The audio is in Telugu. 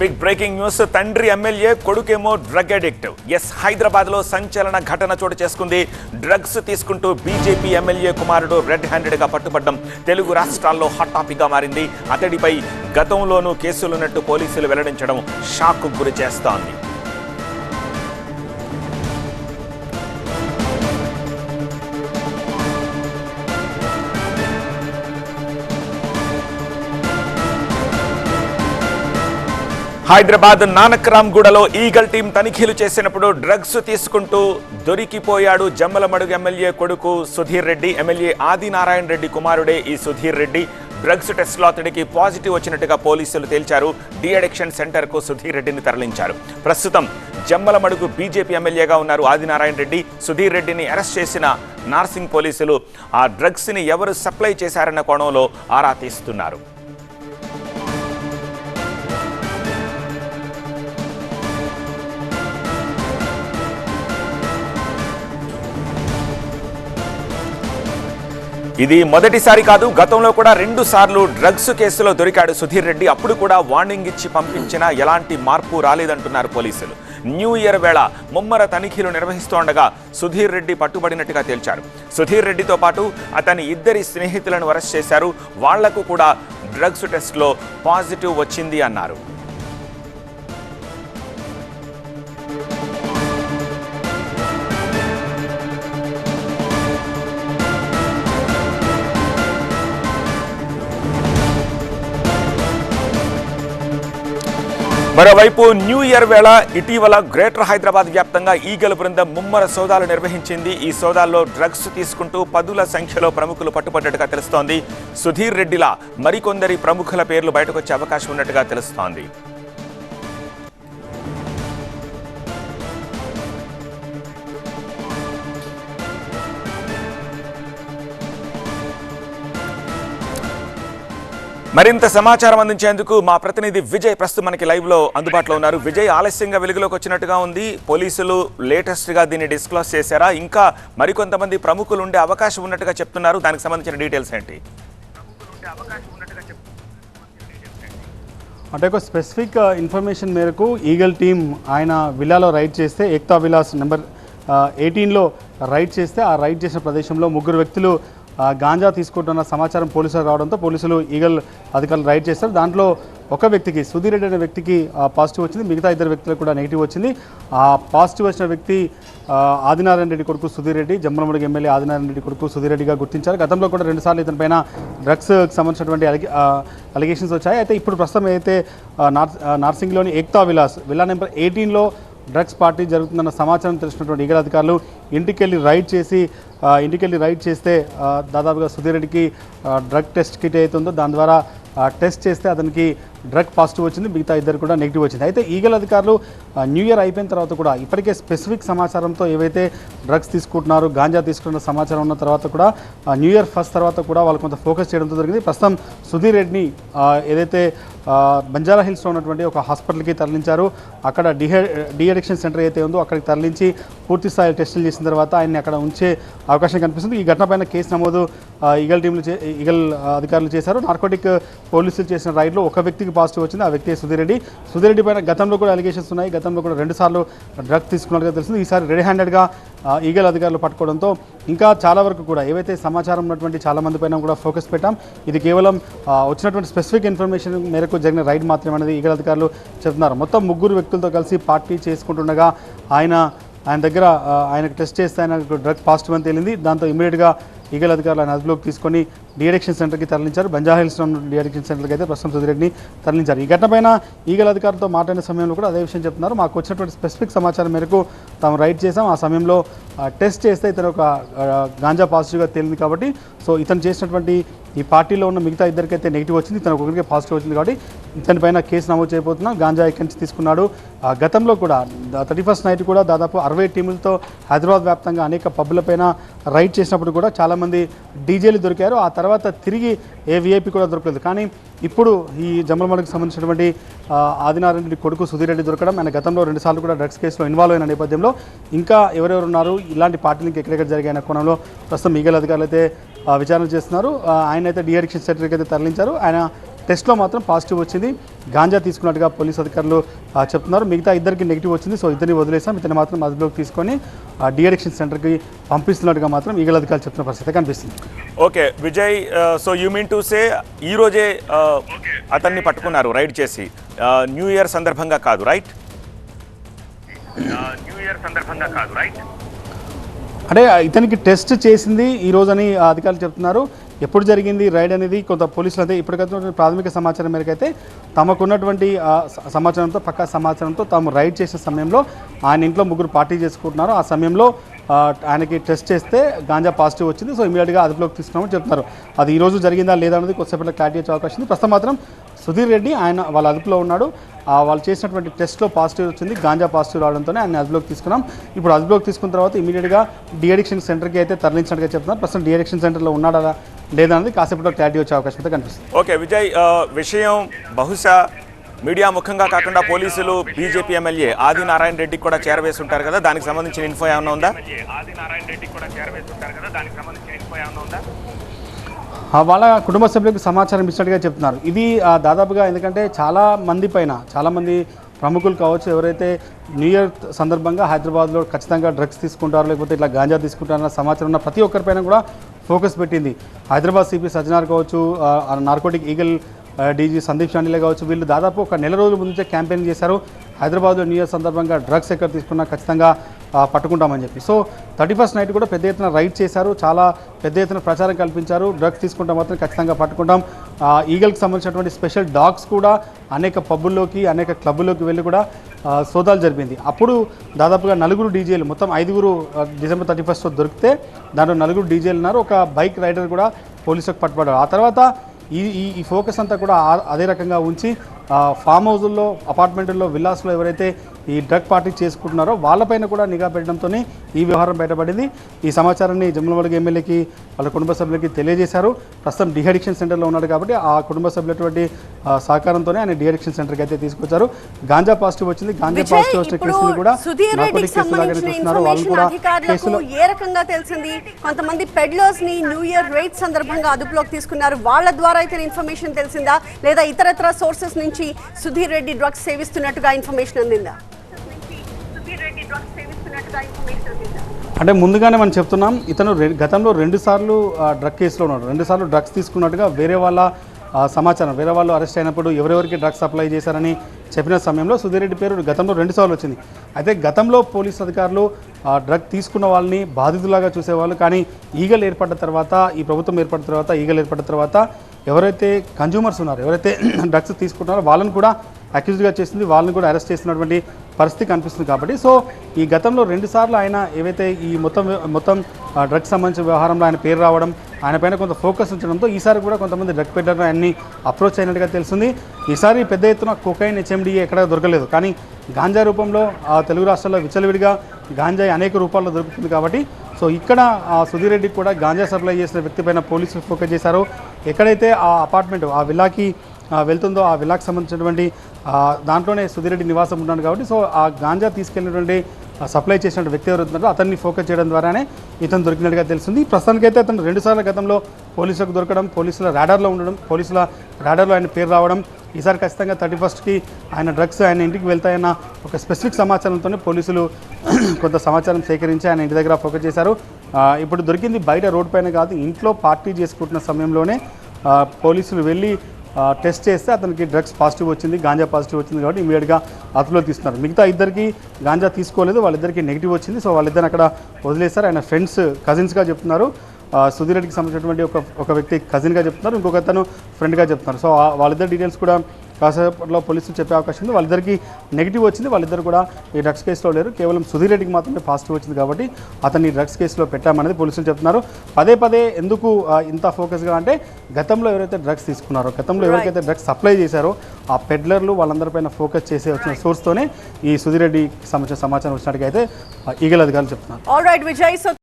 Big breaking news. తండ్రి ఎమ్మెల్యే, కొడుకేమో డ్రగ్ అడిక్ట్. హైదరాబాద్ లో సంచలన ఘటన చోటు చేసుకుంది. డ్రగ్స్ తీసుకుంటూ బీజేపీ ఎమ్మెల్యే కుమారుడు రెడ్ హ్యాండెడ్ గా పట్టుబడ్డం తెలుగు రాష్ట్రాల్లో హాట్ టాపిక్ గా మారింది. అతడిపై గతంలోనూ కేసులున్నట్టు పోలీసులు వెల్లడించడం షాక్ గురి చేస్తోంది. హైదరాబాద్ నానక్రామ్గూడలో ఈగల్ టీం తనిఖీలు చేసినప్పుడు డ్రగ్స్ తీసుకుంటూ దొరికిపోయాడు జమ్మలమడుగు ఎమ్మెల్యే కొడుకు సుధీర్ రెడ్డి. ఎమ్మెల్యే ఆదినారాయణ రెడ్డి కుమారుడే ఈ సుధీర్ రెడ్డి. డ్రగ్స్ టెస్ట్లో అతడికి పాజిటివ్ వచ్చినట్టుగా పోలీసులు తేల్చారు. డి అడిక్షన్ సెంటర్కు సుధీర్ రెడ్డిని తరలించారు. ప్రస్తుతం జమ్మలమడుగు బీజేపీ ఎమ్మెల్యేగా ఉన్నారు ఆదినారాయణ రెడ్డి. సుధీర్ రెడ్డిని అరెస్ట్ చేసిన నార్సింగ్ పోలీసులు ఆ డ్రగ్స్ని ఎవరు సప్లై చేశారన్న కోణంలో ఆరా తీస్తున్నారు. ఇది మొదటిసారి కాదు, గతంలో కూడా 2 సార్లు డ్రగ్స్ కేసులో దొరికాడు సుధీర్ రెడ్డి. అప్పుడు కూడా వార్నింగ్ ఇచ్చి పంపించినా ఎలాంటి మార్పు రాలేదంటున్నారు పోలీసులు. న్యూ ఇయర్ వేళ ముమ్మర తనిఖీలు నిర్వహిస్తుండగా సుధీర్ రెడ్డి పట్టుబడినట్టుగా తేల్చారు. సుధీర్ రెడ్డితో పాటు అతని 2 స్నేహితులను అరెస్ట్ చేశారు. వాళ్లకు కూడా డ్రగ్స్ టెస్ట్లో పాజిటివ్ వచ్చింది అన్నారు. మరోవైపు న్యూ ఇయర్ వేళ ఇటీవల గ్రేటర్ హైదరాబాద్ వ్యాప్తంగా ఈగల్ బృందం ముమ్మర సోదాలు నిర్వహించింది. ఈ సోదాల్లో డ్రగ్స్ తీసుకుంటూ 10ల సంఖ్యలో ప్రముఖులు పట్టుబడ్డట్టుగా తెలుస్తోంది. సుధీర్ రెడ్డిలా మరికొందరి ప్రముఖుల పేర్లు బయటకొచ్చే అవకాశం ఉన్నట్టుగా తెలుస్తోంది. మరింత సమాచారం అందించేందుకు మా ప్రతినిధి విజయ్ ప్రస్తుతం మనకి లైవ్ లో అందుబాటులో ఉన్నారు. విజయ్, ఆలస్యంగా వెలుగులోకి వచ్చినట్టుగా ఉంది. పోలీసులు లేటెస్ట్ గా దీన్ని డిస్క్లోజ్ చేశారా? ఇంకా మరికొంతమంది ప్రముఖులు ఉండే అవకాశం ఉన్నట్టుగా చెప్తున్నారు. దానికి సంబంధించిన డీటెయిల్స్ ఏంటి? అంటే ఒక స్పెసిఫిక్ ఇన్ఫర్మేషన్ మేరకు ఈగల్ టీం ఆయన విల్లాలో రైడ్ చేస్తే, ఏక్తా విలాస్ నెంబర్ 18లో రైడ్ చేస్తే, ఆ రైడ్ చేసిన ప్రదేశంలో 3 వ్యక్తులు గాంజా తీసుకుంటున్న సమాచారం పోలీసులు రావడంతో పోలీసులు ఈగల్ అధికారులు రైడ్ చేస్తారు. దాంట్లో ఒక వ్యక్తికి, సుధీర్ రెడ్డి అనే వ్యక్తికి పాజిటివ్ వచ్చింది. మిగతా 2 వ్యక్తులకు కూడా నెగిటివ్ వచ్చింది. ఆ పాజిటివ్ వచ్చిన వ్యక్తి ఆదినారాయణ రెడ్డి కొడుకు సుధీర్ రెడ్డి, జమ్మలమడుగు ఎమ్మెల్యే ఆదినారాయణ రెడ్డి కొడుకు సుధీర్ రెడ్డిగా గుర్తించారు. గతంలో కూడా 2 సార్లు ఇతని పైన డ్రగ్స్కి సంబంధించినటువంటి అలిగేషన్స్ వచ్చాయి. అయితే ఇప్పుడు ప్రస్తుతం ఏదైతే నార్సింగ్లోని ఏక్తా విలాస్ విల్లా నెంబర్ 18లో డ్రగ్స్ పార్టీ జరుగుతుందన్న సమాచారం తెలిసినటువంటి ఈగల్ అధికారులు ఇంటికెళ్ళి రైడ్ చేస్తే దాదాపుగా సుధీర్ రెడ్డికి డ్రగ్ టెస్ట్ కిట్ అవుతుందో దాని ద్వారా టెస్ట్ చేస్తే అతనికి డ్రగ్ పాజిటివ్ వచ్చింది. మిగతా 2 కూడా నెగిటివ్ వచ్చింది. అయితే ఈగల్ అధికారులు న్యూ ఇయర్ అయిపోయిన తర్వాత కూడా ఇప్పటికే స్పెసిఫిక్ సమాచారంతో ఏవైతే డ్రగ్స్ తీసుకుంటున్నారు, గాంజా తీసుకున్న సమాచారం ఉన్న తర్వాత కూడా న్యూ ఇయర్ ఫస్ట్ తర్వాత కూడా వాళ్ళు కొంత ఫోకస్ చేయడంతో జరిగింది. ప్రస్తుతం సుధీర్ రెడ్డిని ఏదైతే బంజారా హిల్స్లో ఉన్నటువంటి ఒక హాస్పిటల్కి తరలించారు. అక్కడ డి అడిక్షన్ సెంటర్ అయితే ఉందో అక్కడికి తరలించి పూర్తి స్థాయి టెస్టులు చేసిన తర్వాత ఆయన్ని అక్కడ ఉంచే అవకాశం కనిపిస్తుంది. ఈ ఘటన పైన కేసు నమోదు ఈగల్ అధికారులు చేశారు. నార్కోటిక్ పోలీసులు చేసిన రైడ్లో ఒక వ్యక్తికి పాజిటివ్ వచ్చింది. ఆ వ్యక్తి సుధీర్ రెడ్డి పైన గతంలో కూడా అలిగేషన్స్ ఉన్నాయి. గతంలో కూడా 2 సార్లు డ్రగ్స్ తీసుకున్నట్టుగా తెలిసింది. ఈసారి రెడ్ హ్యాండెడ్గా ఈగల్ అధికారులు పట్టుకోవడంతో ఇంకా చాలా వరకు కూడా ఏవైతే సమాచారం ఉన్నటువంటి చాలా మంది పైన కూడా ఫోకస్ పెట్టాం. ఇది కేవలం వచ్చినటువంటి స్పెసిఫిక్ ఇన్ఫర్మేషన్ మేరకు జరిగిన రైడ్ మాత్రమే అనేది ఈగల్ అధికారులు చెప్తున్నారు. మొత్తం 3 వ్యక్తులతో కలిసి పార్టీ చేసుకుంటుండగా ఆయన దగ్గర ఆయనకు టెస్ట్ చేస్తే ఆయనకు డ్రగ్ పాజిటివ్ అని తేలింది. దాంతో ఇమీడియట్గా ఈగల్ అధికారులు ఆయన అదుపులోకి తీసుకొని డి అడిక్షన్ సెంటర్కి తరలించారు. బంజారా హిల్స్లో ఉన్న డి అడిక్షన్ సెంటర్కి అయితే ప్రస్తుతం సుధీర్ రెడ్డిని తరలించారు. ఈ ఘటన పైన ఈగల్ అధికారులతో మాట్లాడిన సమయంలో కూడా అదే విషయం చెప్తున్నారు. మాకు వచ్చినటువంటి స్పెసిఫిక్ సమాచారం మేరకు తాము రైడ్ చేసాం. ఆ సమయంలో టెస్ట్ చేస్తే ఇతను ఒక గాంజా పాజిటివ్గా తేలింది కాబట్టి ఇతను చేసినటువంటి ఈ పార్టీలో ఉన్న మిగతా 2కైతే నెగిటివ్ వచ్చింది, ఇతను ఒకరికి పాజిటివ్ వచ్చింది కాబట్టి ఇతని పైన కేసు నమోదు చేయబోతున్నాం. గాంజా ఇక్కడి నుంచి తీసుకున్నాడు. గతంలో కూడా 31st నైట్ కూడా దాదాపు 60 టీములతో హైదరాబాద్ వ్యాప్తంగా అనేక పబ్బులపైన రైడ్ చేసినప్పుడు కూడా చాలామంది డీజేలు దొరికారు. ఆ తర్వాత తిరిగి ఏ వీఐపీ కూడా దొరకలేదు. కానీ ఇప్పుడు ఈ జమ్మలమడుగుకు సంబంధించినటువంటి ఆదినారాయణ రెడ్డి కొడుకు సుధీర్ రెడ్డి దొరకడం, ఆయన గతంలో 2 సార్లు కూడా డ్రగ్స్ కేసులో ఇన్వాల్వ్ అయిన నేపథ్యంలో ఇంకా ఎవరెవరు ఉన్నారు, ఇలాంటి పార్టీలకు ఎక్కడెక్కడ జరిగిన కోణంలో ప్రస్తుతం ఈగల్ అధికారులు అయితే విచారణ చేస్తున్నారు. ఆయన అయితే డి అడిక్షన్ సెంటర్కి అయితే తరలించారు. ఆయన టెస్ట్లో మాత్రం పాజిటివ్ వచ్చింది, గాంజా తీసుకున్నట్టుగా పోలీసు అధికారులు చెప్తున్నారు. మిగతా ఇద్దరికి నెగిటివ్ వచ్చింది. సో ఇద్దరిని వదిలేసాం, ఇతన్ని మాత్రం అదుపులోకి తీసుకొని డిఅడిక్షన్ సెంటర్కి పంపిస్తున్నట్టుగా మాత్రం ఈగల అధికారులు చెప్తున్న పరిస్థితి కనిపిస్తుంది. Okay Vijay, so you mean to say ఈ రోజే అతన్ని పట్టుకున్నారు రైడ్ చేసి, న్యూ ఇయర్ సందర్భంగా కాదు, రైట్? అంటే ఇతనికి టెస్ట్ చేసింది ఈ రోజని అధికారులు చెప్తున్నారు. ఎప్పుడు జరిగింది రైడ్ అనేది కొంత పోలీసులు అయితే ఇప్పటికైతే ప్రాథమిక సమాచారం మేరకు అయితే తమకున్నటువంటి సమాచారంతో పక్కా సమాచారంతో తాము రైడ్ చేసే సమయంలో ఆయన ఇంట్లో ముగ్గురు పార్టీ చేసుకుంటున్నారు. ఆ సమయంలో ఆయనకి టెస్ట్ చేస్తే గాంజా పాజిటివ్ వచ్చింది. సో ఇమీడియట్గా అదుపులోకి తీసుకున్నామని చెప్తున్నారు. అది ఈ రోజు జరిగిందా లేదా అనేది కొద్దిసేపట్లో క్లారిటీ వచ్చే అవకాశం ఉంది. ప్రస్తుతం మాత్రం సుధీర్ రెడ్డి ఆయన వాళ్ళ అదుపులో ఉన్నాడు. వాళ్ళు చేసినటువంటి టెస్ట్లో పాజిటివ్ వచ్చింది, గాంజా పాజిటివ్ రావడంతోనే ఆయన అదుపులోకి తీసుకున్నాం. ఇప్పుడు అదుపులోకి తీసుకున్న తర్వాత ఇమీడియట్గా డిఅడిక్షన్ సెంటర్కి అయితే తరలించినట్టుగా చెప్తున్నారు. ప్రస్తుతం డిఅడిక్షన్ సెంటర్లో ఉన్నాడా లేదా అనేది కాసేపట్లో క్లారిటీ వచ్చే అవకాశం అయితే కనిపిస్తుంది. ఓకే విజయ్, విషయం బహుశా మీడియా ముఖంగా కాకుండా పోలీసులు బీజేపీ ఎమ్మెల్యే ఆదినారాయణ రెడ్డికి కూడా చేరవేసి ఉంటారు కదా, దానికి సంబంధించిన ఇన్ఫో ఏమైనా ఉందా? వాళ్ళ కుటుంబ సభ్యులకు సమాచారం ఇచ్చినట్టుగా చెప్తున్నారు. ఇది దాదాపుగా ఎందుకంటే చాలామంది ప్రముఖులు కావచ్చు, ఎవరైతే న్యూ ఇయర్ సందర్భంగా హైదరాబాద్లో ఖచ్చితంగా డ్రగ్స్ తీసుకుంటారో లేకపోతే ఇట్లా గాంజా తీసుకుంటారన్న సమాచారం ఉన్న ప్రతి ఒక్కరిపైన కూడా ఫోకస్ పెట్టింది. హైదరాబాద్ సిపి సజ్జనార్ కావచ్చు, నార్కోటిక్ ఈగల్ డీజీ సందీప్ షాండిలే కావచ్చు, వీళ్ళు దాదాపు ఒక నెల రోజుల ముందే క్యాంపెయిన్ చేశారు. హైదరాబాద్లో న్యూ ఇయర్ సందర్భంగా డ్రగ్స్ ఎక్కడ తీసుకున్నా ఖచ్చితంగా పట్టుకుంటామని చెప్పి. సో 31st నైట్ కూడా పెద్ద ఎత్తున రైడ్ చేశారు, చాలా పెద్ద ఎత్తున ప్రచారం కల్పించారు. డ్రగ్స్ తీసుకుంటే మాత్రం ఖచ్చితంగా పట్టుకుంటాం. ఈగల్కి సంబంధించినటువంటి స్పెషల్ డాగ్స్ కూడా అనేక పబ్బుల్లోకి అనేక క్లబ్బుల్లోకి వెళ్ళి కూడా సోదాలు జరిపింది. అప్పుడు దాదాపుగా 4 డీజేలు, మొత్తం 5 డిసెంబర్ 31st దొరికితే దాంట్లో 4 డీజేలు ఉన్నారు. ఒక బైక్ రైడర్ కూడా పోలీసులకు పట్టుబడ్డారు. ఆ తర్వాత ఈ ఫోకస్ అంతా కూడా అదే రకంగా ఉంచి ఫామ్ హౌజుల్లో, అపార్ట్మెంట్లో, విల్లాస్లో ఎవరైతే ఈ డ్రగ్ పార్టీ చేసుకుంటున్నారో వాళ్ళపైన కూడా నిఘా పెట్టడంతో ఈ వ్యవహారం బయటపడింది. ఈ సమాచారాన్ని జమ్మలమడుగు ఎమ్మెల్యేకి వాళ్ళ కుటుంబ సభ్యులకి తెలియజేశారు. ప్రస్తుతం డిఅడిక్షన్ సెంటర్లో ఉన్నాడు కాబట్టి ఆ కుటుంబ సభ్యులటువంటి సహకారంతోనే ఆయన డిఅడిక్షన్ సెంటర్కి అయితే తీసుకొచ్చారు. గాంజా పాజిటివ్ వచ్చింది. గాంజా పాజిటివ్ వచ్చిన కేసులు కూడా నార్కోటిక్ కేసులు లాగానే చూస్తున్నారు. వాళ్ళు కూడా కేసులో ఏ రకంగా తెలిసింది, కొంతమంది పెడ్లర్స్ ని న్యూ ఇయర్ రైడ్ సందర్భంగా అదుపులోకి తీసుకున్నారు. వాళ్ళ ద్వారా అయితే ఇన్ఫర్మేషన్ తెలిసిందా లేదా ఇతరత్ర సోర్సెస్ నుంచి సుధీర్ రెడ్డి డ్రగ్స్ సేవిస్తున్నట్టుగా ఇన్ఫర్మేషన్ అందిందా? అంటే ముందుగానే మనం చెప్తున్నాం, ఇతను గతంలో 2 సార్లు డ్రగ్ కేసులో ఉన్నాడు. 2 సార్లు డ్రగ్స్ తీసుకున్నట్టుగా వేరే వాళ్ళ సమాచారం, వేరే వాళ్ళు అరెస్ట్ అయినప్పుడు ఎవరెవరికి డ్రగ్స్ సప్లై చేశారని చెప్పిన సమయంలో సుధీర్ రెడ్డి పేరు గతంలో 2 సార్లు వచ్చింది. అయితే గతంలో పోలీసు అధికారులు డ్రగ్ తీసుకున్న వాళ్ళని బాధితులాగా చూసేవాళ్ళు. కానీ ఈగల్ ఏర్పడ్డ తర్వాత, ఈ ప్రభుత్వం ఏర్పడిన తర్వాత, ఈగల్ ఏర్పడిన తర్వాత ఎవరైతే కన్జ్యూమర్స్ ఉన్నారో, ఎవరైతే డ్రగ్స్ తీసుకుంటున్నారో వాళ్ళని కూడా అక్యూజ్డ్గా చేసింది, వాళ్ళని కూడా అరెస్ట్ చేసినటువంటి పరిస్థితి కనిపిస్తుంది. కాబట్టి సో ఈ గతంలో 2 సార్లు ఆయన ఏవైతే ఈ మొత్తం డ్రగ్స్ సంబంధించిన వ్యవహారంలో ఆయన పేరు రావడం, ఆయన పైన కొంత ఫోకస్ ఉంచడంతో ఈసారి కూడా కొంతమంది డ్రగ్ పెడ్లర్లు ఆయన్ని అప్రోచ్ అయినట్టుగా తెలిసింది. ఈసారి పెద్ద ఎత్తున కొకైన్, హెచ్ఎండిఏ ఎక్కడ దొరకలేదు. కానీ గాంజా రూపంలో తెలుగు రాష్ట్రాల్లో విచ్చలవిడిగా గాంజా అనేక రూపాల్లో దొరుకుతుంది. కాబట్టి సో ఇక్కడ సుధీర్ రెడ్డికి కూడా గాంజా సప్లై చేసిన వ్యక్తిపైన పోలీసులు ఫోకస్ చేశారు. ఎక్కడైతే ఆ అపార్ట్మెంట్, ఆ విల్లాకి వెళ్తుందో ఆ విల్లాకి సంబంధించినటువంటి దాంట్లోనే సుధీర్ రెడ్డి నివాసం ఉన్నాడు. కాబట్టి సో ఆ గాంజా తీసుకెళ్ళినటువంటి సప్లై చేసిన వ్యక్తి ఎవరు ఉన్నారో అతన్ని ఫోకస్ చేయడం ద్వారానే ఇతను దొరికినట్టుగా తెలిసింది. ప్రస్తుతానికైతే అతను 2 సార్ల గతంలో పోలీసులకు దొరకడం, పోలీసుల రాడార్లో ఉండడం, పోలీసుల రాడార్లో ఆయన పేరు రావడం, ఈసారి ఖచ్చితంగా 31st ఆయన డ్రగ్స్ ఆయన ఇంటికి వెళ్తాయన్న ఒక స్పెసిఫిక్ సమాచారంతోనే పోలీసులు కొంత సమాచారం సేకరించి ఆయన ఇంటి దగ్గర ఫోకస్ చేశారు. ఇప్పుడు దొరికింది బయట రోడ్ పైన కాదు, ఇంట్లో పార్టీ చేసుకుంటున్న సమయంలోనే పోలీసులు వెళ్ళి టెస్ట్ చేస్తే అతనికి డ్రగ్స్ పాజిటివ్ వచ్చింది, గాంజా పాజిటివ్ వచ్చింది. కాబట్టి ఇమీడియట్గా అదుపులో తీస్తున్నారు. మిగతా ఇద్దరికి గాంజా తీసుకోలేదు, వాళ్ళిద్దరికి నెగిటివ్ వచ్చింది. సో వాళ్ళిద్దరిని అక్కడ వదిలేస్తారు. ఆయన ఫ్రెండ్స్, కజిన్స్గా చెప్తున్నారు. సుధీర్ రెడ్డికి సంబంధించినటువంటి ఒక వ్యక్తి కజిన్గా చెప్తున్నారు, ఇంకొక అతను ఫ్రెండ్గా చెప్తున్నారు. సో వాళ్ళిద్దరు డీటెయిల్స్ కూడా కాసేపట్లో పోలీసులు చెప్పే అవకాశం ఉంది. వాళ్ళిద్దరికి నెగిటివ్ వచ్చింది, వాళ్ళిద్దరు కూడా ఈ డ్రగ్స్ కేసులో లేరు. కేవలం సుధీర్ రెడ్డికి మాత్రమే పాజిటివ్ వచ్చింది. కాబట్టి అతన్ని డ్రగ్స్ కేసులో పెట్టామనేది పోలీసులు చెప్తున్నారు. పదే ఎందుకు ఇంత ఫోకస్గా అంటే గతంలో ఎవరైతే డ్రగ్స్ తీసుకున్నారో, గతంలో ఎవరికైతే డ్రగ్స్ సప్లై చేశారో ఆ పెడ్లర్లు వాళ్ళందరిపైన ఫోకస్ చేసే వచ్చిన సోర్స్తోనే ఈ సుధీర్ రెడ్డికి సంబంధించిన సమాచారం వచ్చినట్టుగా అయితే ఈగల్ అధికారులు చెప్తున్నారు.